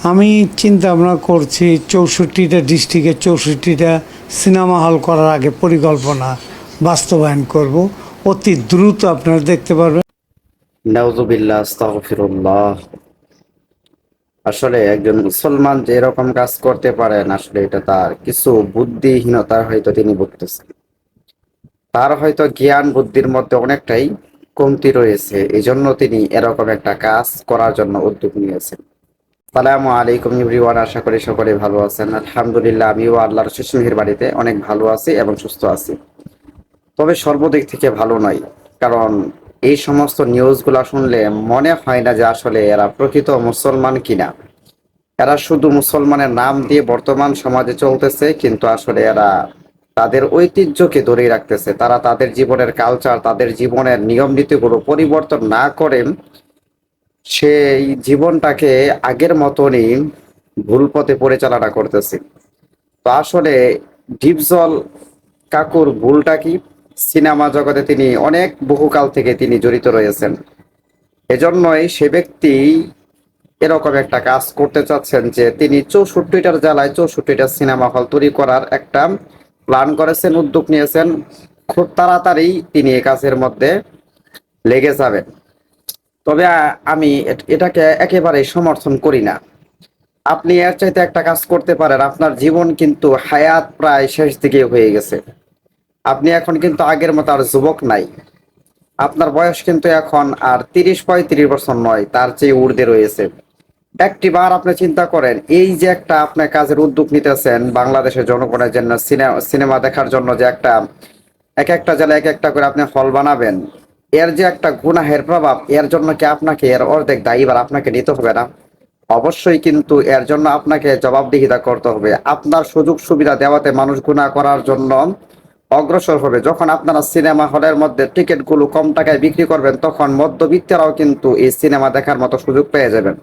আমি চিন্তা ভাবনা করছি 64টা ডিস্ট্রিক্টে 64টা সিনেমা হল করার আগে পরিকল্পনা বাস্তবায়ন করব। অতি দ্রুত আপনারা দেখতে পারবেন। নাউজুবিল্লাহ, আস্তাগফিরুল্লাহ। আসলে একজন মুসলমান যে এরকম কাজ করতে পারেন, আসলে এটা তার কিছু বুদ্ধিহীনতা হয়তো তিনি ভুগতেছেন। তার হয়তো জ্ঞান বুদ্ধির মধ্যে অনেকটাই কমতি রয়েছে, এই জন্য তিনি এরকম একটা কাজ করার জন্য উদ্যোগ নিয়েছেন। সালামু আলাইকুম এভরিওয়ান, আশা করি সকলে ভালো আছেন। আলহামদুলিল্লাহ, আমিও আল্লাহর শেষ মেহের বাড়িতে অনেক ভালো আছি এবং সুস্থ আছি। তবে সর্বদিক থেকে ভালো নয়, কারণ এই সমস্ত নিউজগুলা শুনলে মনে হয় না যে আসলে এরা প্রকৃত মুসলমান কিনা। এরা শুধু মুসলমানের নাম দিয়ে বর্তমান সমাজে চলতেছে, কিন্তু আসলে এরা তাদের ঐতিহ্যকে ধরে রাখতেছে। তারা তাদের জীবনের কালচার, তাদের জীবনের নিয়ম নীতিগুলো পরিবর্তন না করে সেই জীবনটাকে আগের মতনই ভুল পথে পরিচালনা করতেছে। তো আসলে ডিপজল কাকুর ভুলটা কি? সিনেমা জগতে তিনি অনেক বহুকাল থেকে তিনি জড়িত রয়েছেন, এজন্যই সে ব্যক্তি এরকম একটা কাজ করতে চাচ্ছেন যে তিনি 64টার জেলায় 64টা সিনেমা হল তৈরি করার একটা প্ল্যান করেছেন, উদ্যোগ নিয়েছেন। খুব তাড়াতাড়ি তিনি এই কাজের মধ্যে লেগে যাবেন। তবে আমি এটাকে একেবারেই সমর্থন করি না। আপনি এর চাইতে একটা কাজ করতে পারেন। আপনার জীবন কিন্তু হায়াত প্রায় শেষ দিকে হয়ে গেছে। আপনি এখন কিন্তু আগের মতো আর যুবক নাই। আপনার বয়স কিন্তু এখন আর 30-35 বছর নয়, তার চেয়ে ঊর্ধ্বে রয়েছে। একটি বার আপনি চিন্তা করেন, এই যে একটা আপনি কাজের উদ্যোগ নিতেছেন বাংলাদেশের জনগণের জন্য, সিনেমা দেখার জন্য, যে একটা এক একটা জেলায় এক একটা করে আপনি হল বানাবেন, এর যে একটা গুনাহের প্রভাব, এর জন্য কি আপনাকে এর অর্ধেক দায়ীবার আপনাকে নিতে হবে না? অবশ্যই কিন্তু এর জন্য আপনাকে জবাবদিহিতা করতে হবে। আপনার সুযোগ সুবিধা দেওয়াতে মানুষ গুনাহ করার জন্য অগ্রসর হবে। যখন আপনারা সিনেমা হলের মধ্যে টিকিটগুলো কম টাকায় বিক্রি করবেন, তখন মধ্যবিত্তরাও কিন্তু এই সিনেমা দেখার মতো সুযোগ পেয়ে যাবেন।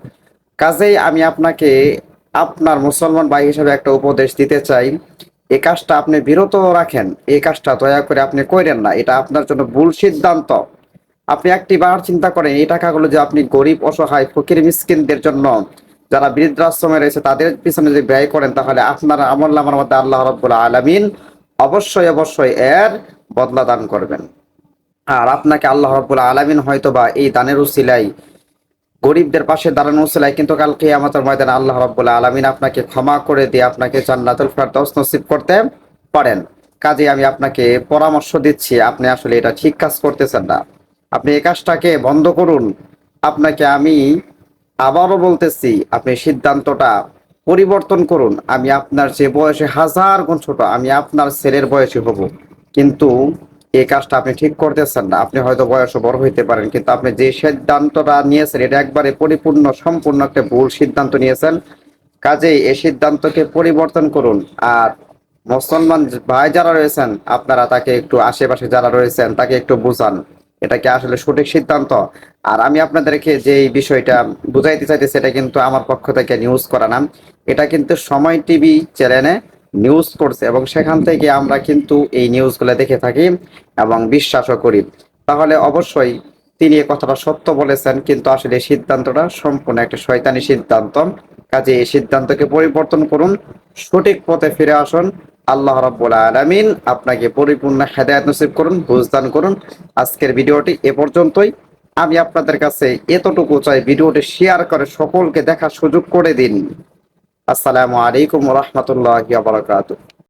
কাজেই আমি আপনাকে আপনার মুসলমান ভাই হিসেবে একটা উপদেশ দিতে চাই, এই কাজটা আপনি বিরত রাখেন। এই কাজটা দয়া করে আপনি করেন না, এটা আপনার জন্য ভুল সিদ্ধান্ত। আপনি একটি বার চিন্তা করেন, এই টাকাগুলো যে আপনি গরিব, অসহায়, ফকির, মিসকিনদের জন্য, যারা বৃদ্ধাশ্রমে রয়েছে তাদের পিছনে যদি ব্যয় করেন, তাহলে আপনার আমলনামার মধ্যে আল্লাহ রাব্বুল আলামিন অবশ্যই অবশ্যই এর বদলা দান করবেন। আর আপনাকে আল্লাহ রাব্বুল আলামিন হয়তোবা এই দানের উসিলায়, গরিবদের পাশে দাঁড়ানো উসিলায় কিন্তু কাল কিয়ামতের ময়দানে আল্লাহ রাব্বুল আলামিন আপনাকে ক্ষমা করে দিয়ে আপনাকে জান্নাতুল ফেরদাউস নসিব করতে পারেন। কাজে আমি আপনাকে পরামর্শ দিচ্ছি, আপনি আসলে এটা ঠিক কাজ করতেছেন না। আপনি এই কাজটাকে বন্ধ করুন। আপনাকে আমি আবারও বলতেছি, আপনি সিদ্ধান্তটা পরিবর্তন করুন। আমি আপনার যে বয়সে 1000 গুণ ছোট, আমি আপনার ছেলের বয়সী হব, কিন্তু এই কাজটা আপনি ঠিক করতেছেন না। আপনি হয়তো বয়সে বড় হইতে পারেন, কিন্তু আপনি যে সিদ্ধান্তটা নিয়েছেন এটা একবারে পরিপূর্ণ সম্পূর্ণ একটা ভুল সিদ্ধান্ত নিয়েছেন। কাজেই এই সিদ্ধান্তকে পরিবর্তন করুন। আর মুসলমান ভাই যারা রয়েছেন, আপনারা তাকে একটু, আশেপাশে যারা রয়েছেন তাকে একটু বুঝান এটা কি আসলে সঠিক সিদ্ধান্ত। আর আমি আপনাদেরকে যে এই বিষয়টা বুঝাইতে চাইতেছি, এটা কিন্তু আমার পক্ষ থেকে নিউজ করা না, এটা কিন্তু সময় টিভি চ্যানেলে নিউজ করছে, এবং সেখান থেকে আমরা কিন্তু এই নিউজগুলো দেখে থাকি এবং বিশ্বাসও করি। তাহলে অবশ্যই তিনি এই কথাটা সত্য বলেছেন, কিন্তু আসলে এই সিদ্ধান্তটা সম্পূর্ণ একটা শয়তানি সিদ্ধান্ত। কাজে এই সিদ্ধান্তকে পরিবর্তন করুন, সঠিক পথে ফিরে আসুন। আল্লাহ রাব্বুল আলামিন আপনাকে পরিপূর্ণ হেদায়েত নসিব করুন, বুঝদান করুন। আজকের ভিডিওটি এ পর্যন্তই। আমি আপনাদের কাছে এতটুকু চাই, ভিডিওটি শেয়ার করে সকলকে দেখার সুযোগ করে দিন। আসসালামু আলাইকুম ওয়া রাহমাতুল্লাহি ওয়া বারাকাতুহু।